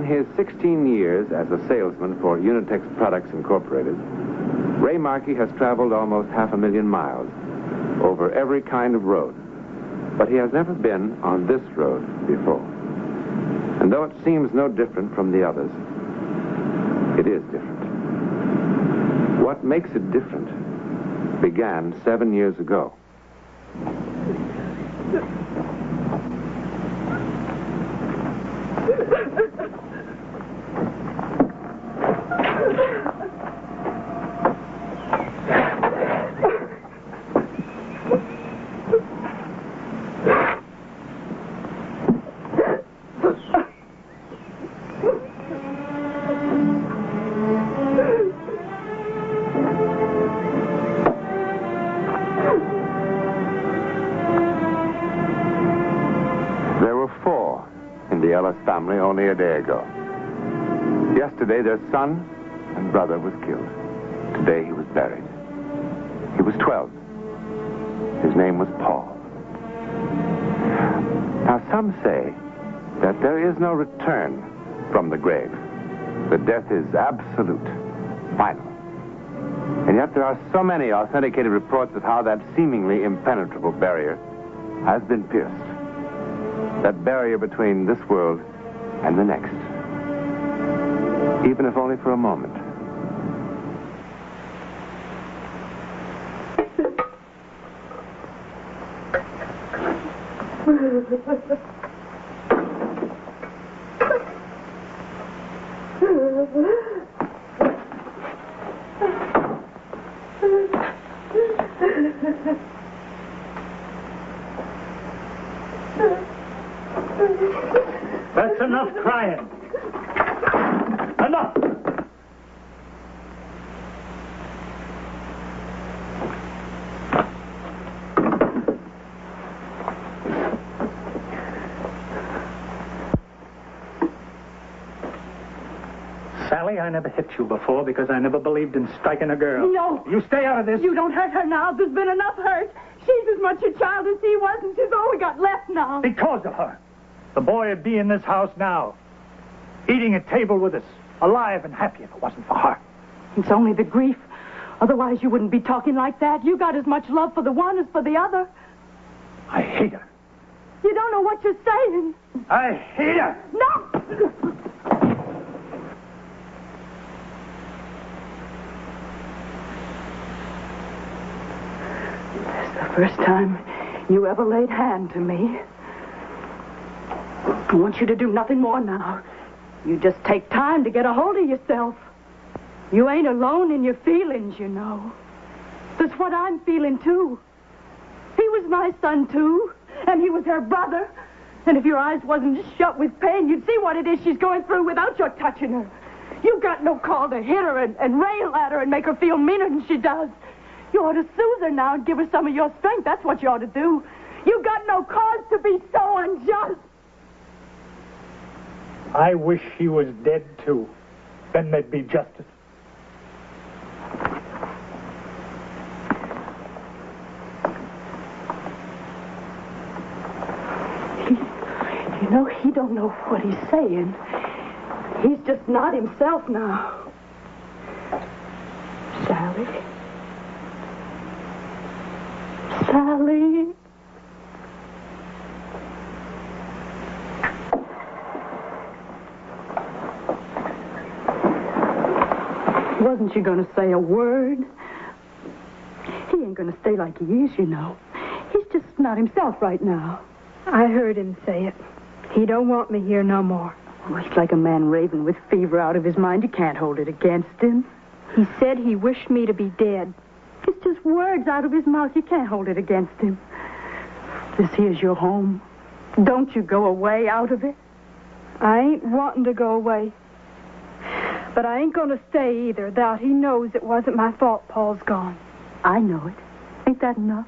his 16 years as a salesman for Unitex Products Incorporated, Ray Markey has traveled almost 500,000 miles over every kind of road. But he has never been on this road before. And though it seems no different from the others, it is different. What makes it different began 7 years ago. Family only a day ago. Yesterday, their son and brother was killed. Today, he was buried. He was 12. His name was Paul. Now, some say that there is no return from the grave. That death is absolute, final. And yet, there are so many authenticated reports of how that seemingly impenetrable barrier has been pierced. That barrier between this world and the next. Even if only for a moment. That's enough crying. Enough! Sally, I never hit you before because I never believed in striking a girl. No. You stay out of this. You don't hurt her now. There's been enough hurt. She's as much a child as he was, and she's all we got left now. Because of her. The boy would be in this house now, eating at table with us, alive and happy if it wasn't for her. It's only the grief. Otherwise, you wouldn't be talking like that. You got as much love for the one as for the other. I hate her. You don't know what you're saying. I hate her. No! It's the first time you ever laid hand to me. I want you to do nothing more now. You just take time to get a hold of yourself. You ain't alone in your feelings, you know. That's what I'm feeling, too. He was my son, too. And he was her brother. And if your eyes wasn't shut with pain, you'd see what it is she's going through without your touching her. You've got no call to hit her and rail at her and make her feel meaner than she does. You ought to soothe her now and give her some of your strength. That's what you ought to do. You've got no cause to be so unjust. I wish he was dead, too. Then there'd be justice. You know, he don't know what he's saying. He's just not himself now. Sally? Sally? Wasn't you going to say a word? He ain't going to stay like he is, you know. He's just not himself right now. I heard him say it. He don't want me here no more. Oh, he's like a man raving with fever out of his mind. You can't hold it against him. He said he wished me to be dead. It's just words out of his mouth. You can't hold it against him. This here's your home. Don't you go away out of it. I ain't wanting to go away. But I ain't going to stay either, without he knows it wasn't my fault Paul's gone. I know it. Ain't that enough?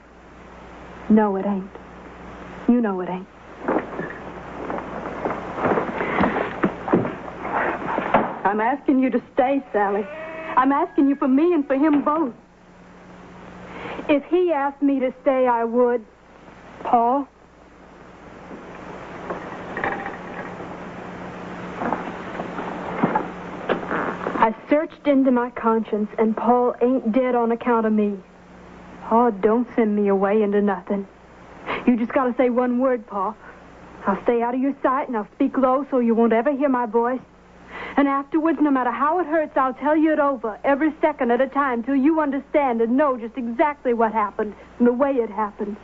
No, it ain't. You know it ain't. I'm asking you to stay, Sally. I'm asking you for me and for him both. If he asked me to stay, I would. Paul? etched into my conscience, and Paul ain't dead on account of me. Oh, don't send me away into nothing. You just gotta say one word, Pa. I'll stay out of your sight, and I'll speak low so you won't ever hear my voice. And afterwards, no matter how it hurts, I'll tell you it over, every second at a time, till you understand and know just exactly what happened and the way it happened.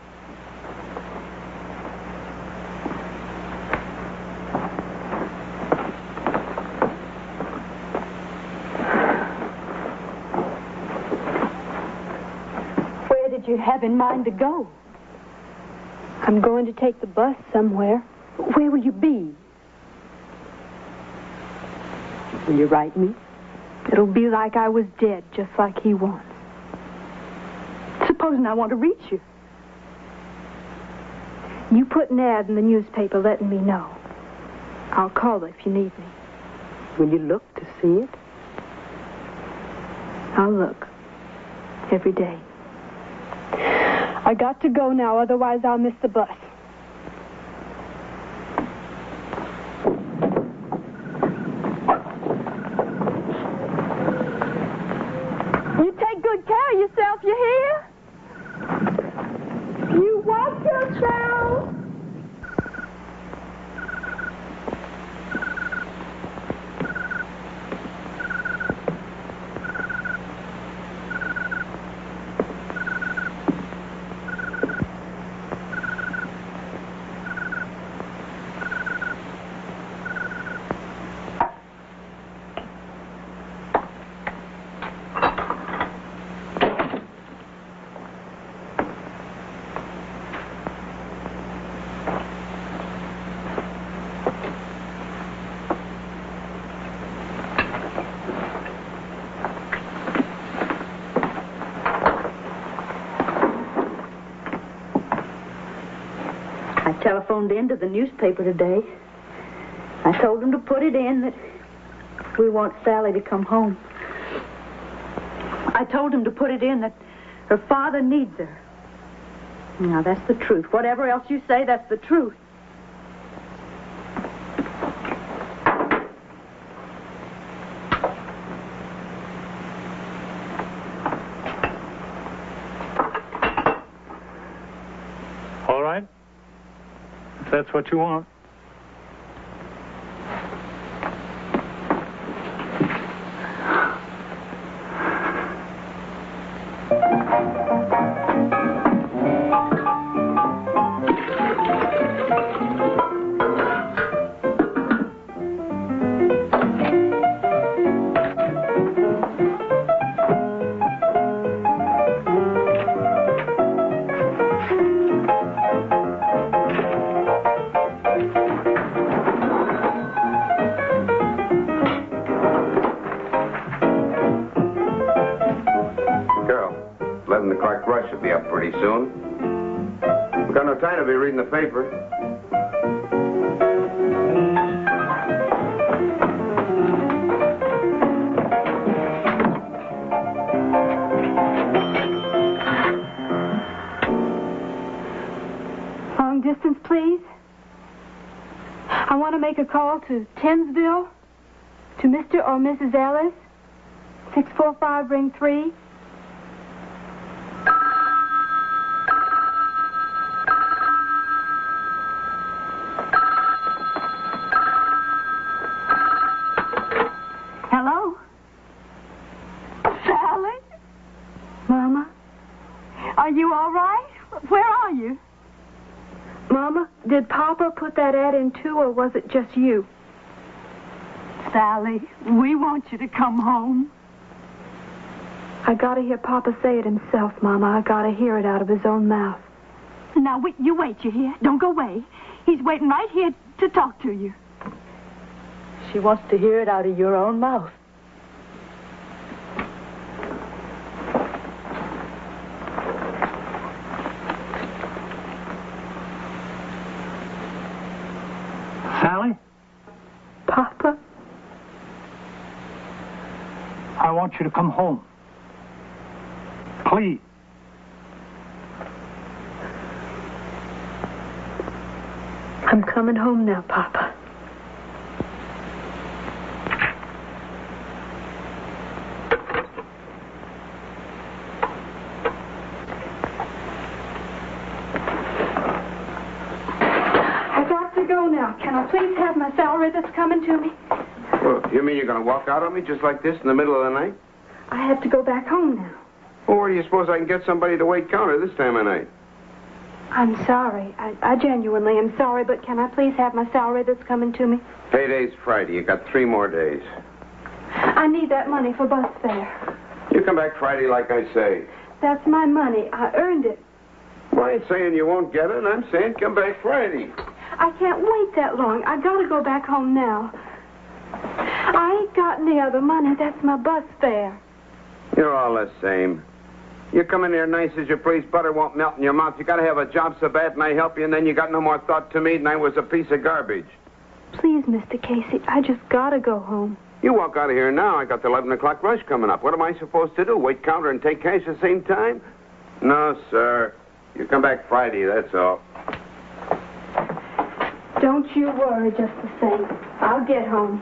Where did you have in mind to go? I'm going to take the bus somewhere. Where will you be? Will you write me? It'll be like I was dead, just like he wants. Supposing I want to reach you. You put an ad in the newspaper letting me know. I'll call if you need me. Will you look to see it? I'll look. Every day. I got to go now, otherwise I'll miss the bus. You take good care of yourself, you hear? You watch yourself. I telephoned in to the newspaper today. I told them to put it in that we want Sally to come home. I told them to put it in that her father needs her. Now, that's the truth. Whatever else you say, that's the truth. All right. If that's what you want. Should be up pretty soon. We've got no time to be reading the paper. Long distance, please. I want to make a call to Tinsville, to Mr. or Mrs. Ellis, 645 ring 3. Hello? Sally? Mama? Are you all right? Where are you? Mama, did Papa put that ad in too, or was it just you? Sally, we want you to come home. I gotta hear Papa say it himself, Mama. I gotta hear it out of his own mouth. Now, you wait, you hear? Don't go away. He's waiting right here to talk to you. She wants to hear it out of your own mouth. Sally? Papa? I want you to come home. Please. I'm coming home now, Papa. Can I please have my salary that's coming to me? Well, you mean you're going to walk out on me just like this in the middle of the night? I have to go back home now. Well, where do you suppose I can get somebody to wait counter this time of night? I'm sorry. I genuinely am sorry, but can I please have my salary that's coming to me? Payday's Friday. You got 3 more days. I need that money for bus fare. You come back Friday like I say. That's my money. I earned it. Well, I ain't saying you won't get it. I'm saying come back Friday. I can't wait that long. I gotta go back home now. I ain't got any other money. That's my bus fare. You're all the same. You come in here nice as you please, butter won't melt in your mouth. You gotta have a job so bad and I help you, and then you got no more thought to me than I was a piece of garbage. Please, Mr. Casey, I just gotta go home. You walk out of here now. I got the 11 o'clock rush coming up. What am I supposed to do? Wait counter and take cash at the same time? No, sir. You come back Friday, that's all. Don't you worry just the same. I'll get home.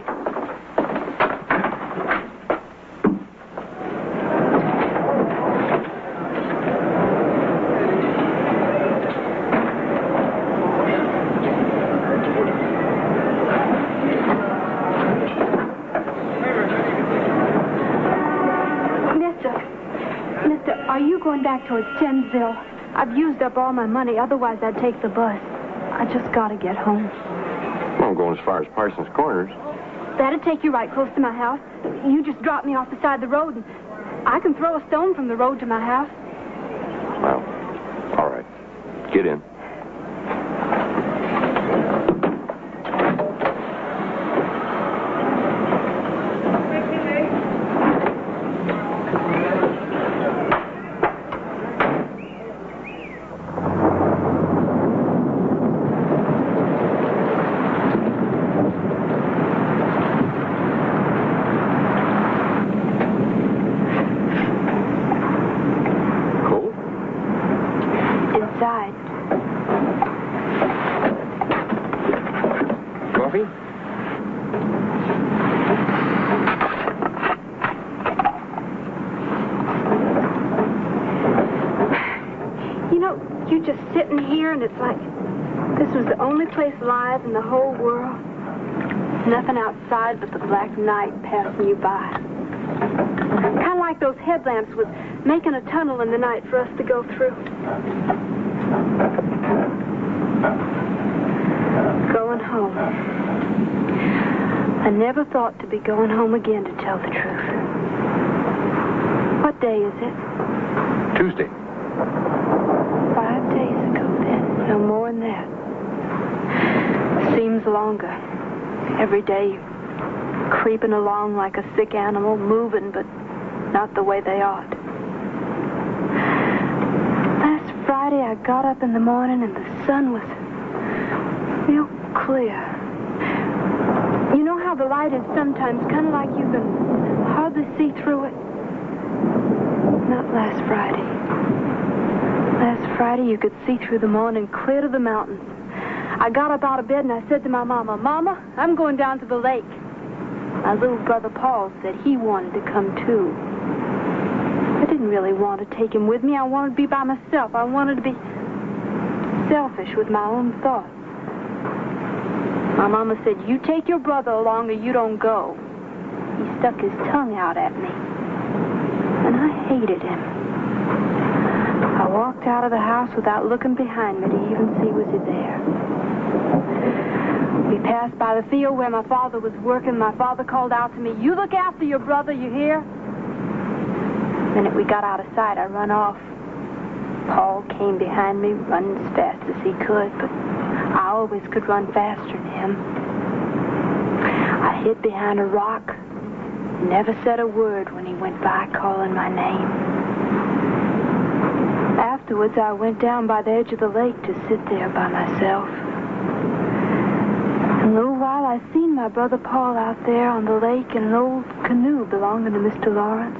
Mister, are you going back towards Tensville? I've used up all my money, otherwise I'd take the bus. I just gotta get home. Well, I'm going as far as Parsons Corners. That'd take you right close to my house. You just drop me off the side of the road, and I can throw a stone from the road to my house. Well, all right. Get in. You're just sitting here, and it's like this was the only place alive in the whole world. Nothing outside but the black night passing you by. Kind of like those headlamps was making a tunnel in the night for us to go through. Going home. I never thought to be going home again, to tell the truth. What day is it? Tuesday. 5 days ago, then. No more than that. Seems longer. Every day, creeping along like a sick animal, moving, but not the way they ought. Last Friday, I got up in the morning, and the sun was real clear. You know how the light is sometimes kind of like you can hardly see through it? Not last Friday. Last Friday, you could see through the morning clear to the mountains. I got up out of bed and I said to my mama, Mama, I'm going down to the lake. My little brother Paul said he wanted to come too. I didn't really want to take him with me. I wanted to be by myself. I wanted to be selfish with my own thoughts. My mama said, you take your brother along or you don't go. He stuck his tongue out at me. And I hated him. I walked out of the house without looking behind me to even see was he there. We passed by the field where my father was working. My father called out to me, you look after your brother, you hear? The minute we got out of sight, I run off. Paul came behind me, running as fast as he could, but I always could run faster than him. I hid behind a rock, never said a word when he went by calling my name. Afterwards, I went down by the edge of the lake to sit there by myself. In a little while, I seen my brother Paul out there on the lake in an old canoe belonging to Mr. Lawrence.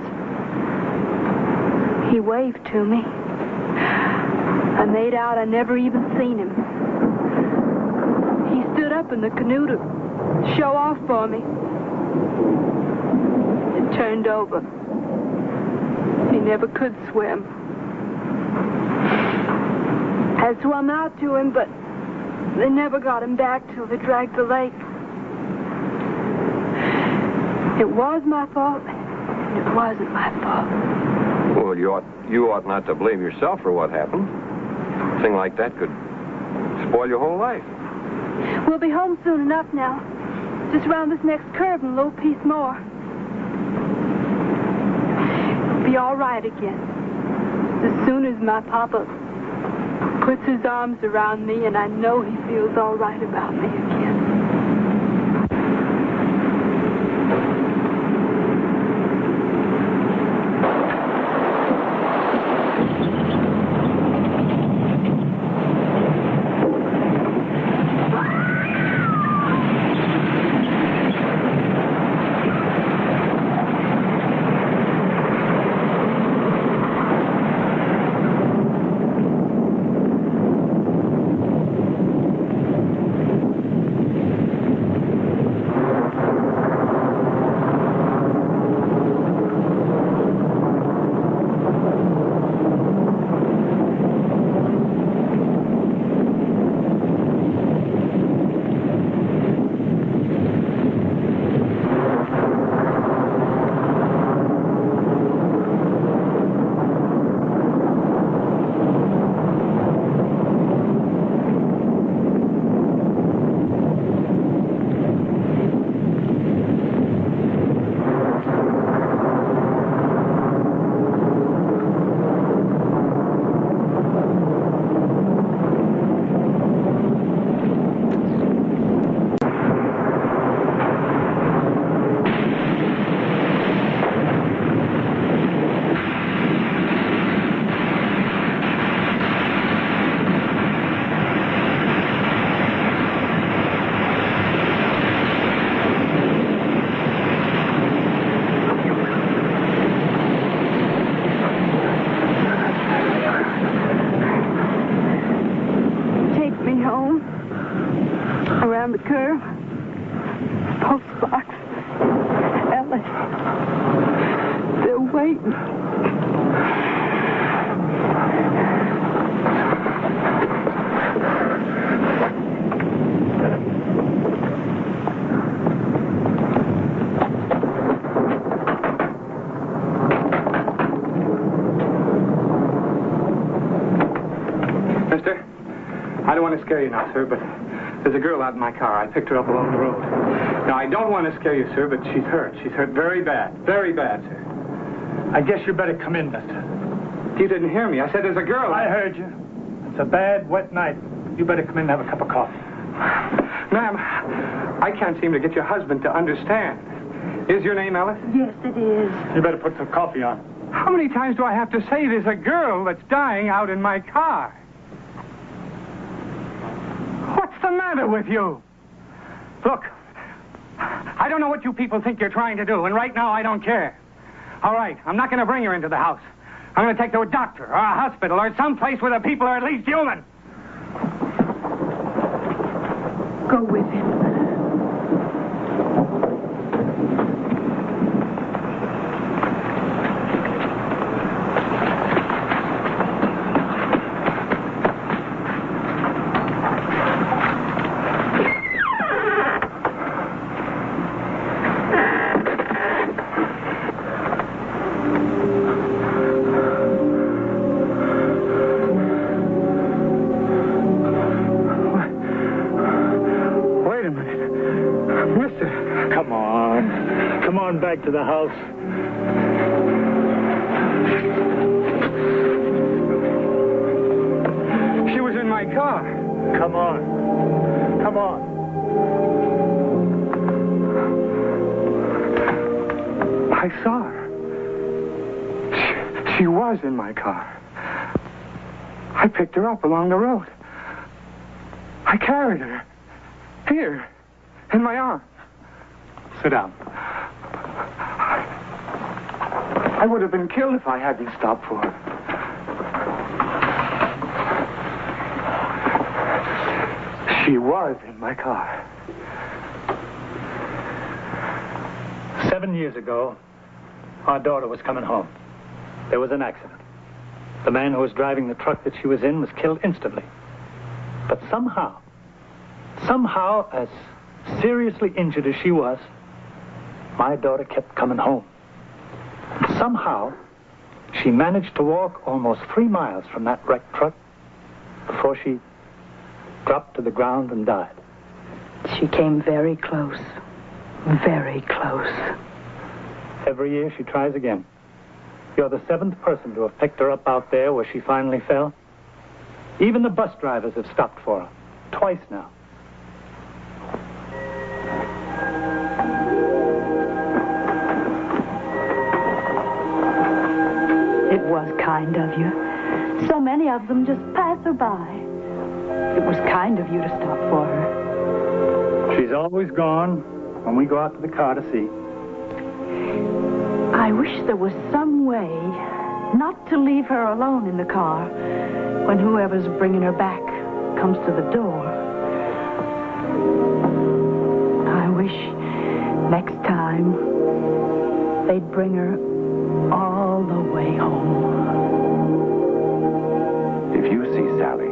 He waved to me. I made out I never even seen him. He stood up in the canoe to show off for me. It turned over. He never could swim. I swum out to him, but They never got him back till they dragged the lake. It was my fault, and it wasn't my fault. Well, you ought not to blame yourself for what happened. A thing like that could spoil your whole life. We'll be home soon enough now. Just round this next curve and a little piece more. It'll be all right again. As soon as my papa puts his arms around me and I know he feels all right about me again. I don't want to scare you now, sir, but there's a girl out in my car. I picked her up along the road. Now, I don't want to scare you, sir, but she's hurt. She's hurt very bad, sir. I guess you better come in, mister. You didn't hear me. I said there's a girl. I heard you. It's a bad, wet night. You better come in and have a cup of coffee. Ma'am, I can't seem to get your husband to understand. Is your name Ellis? Yes, it is. You better put some coffee on. How many times do I have to say there's a girl that's dying out in my car? What's the matter with you? Look, I don't know what you people think you're trying to do, and right now I don't care. All right, I'm not going to bring her into the house. I'm going to take her to a doctor or a hospital or someplace where the people are at least human. Go with him. Back to the house. She was in my car. Come on. Come on. I saw her. She was in my car. I picked her up along the road. I carried her. Here, in my arms. Sit down. I would have been killed if I hadn't stopped for her. She was in my car. 7 years ago, our daughter was coming home. There was an accident. The man who was driving the truck that she was in was killed instantly. But somehow, Somehow, as seriously injured as she was, my daughter kept coming home. And somehow, she managed to walk almost 3 miles from that wrecked truck before she dropped to the ground and died. She came very close. Very close. Every year she tries again. You're the 7th person to have picked her up out there where she finally fell. Even the bus drivers have stopped for her. Twice now. It was kind of you. So many of them just pass her by. It was kind of you to stop for her. She's always gone when we go out to the car to see. I wish there was some way not to leave her alone in the car when whoever's bringing her back comes to the door. I wish next time they'd bring her all the way home. If you see Sally,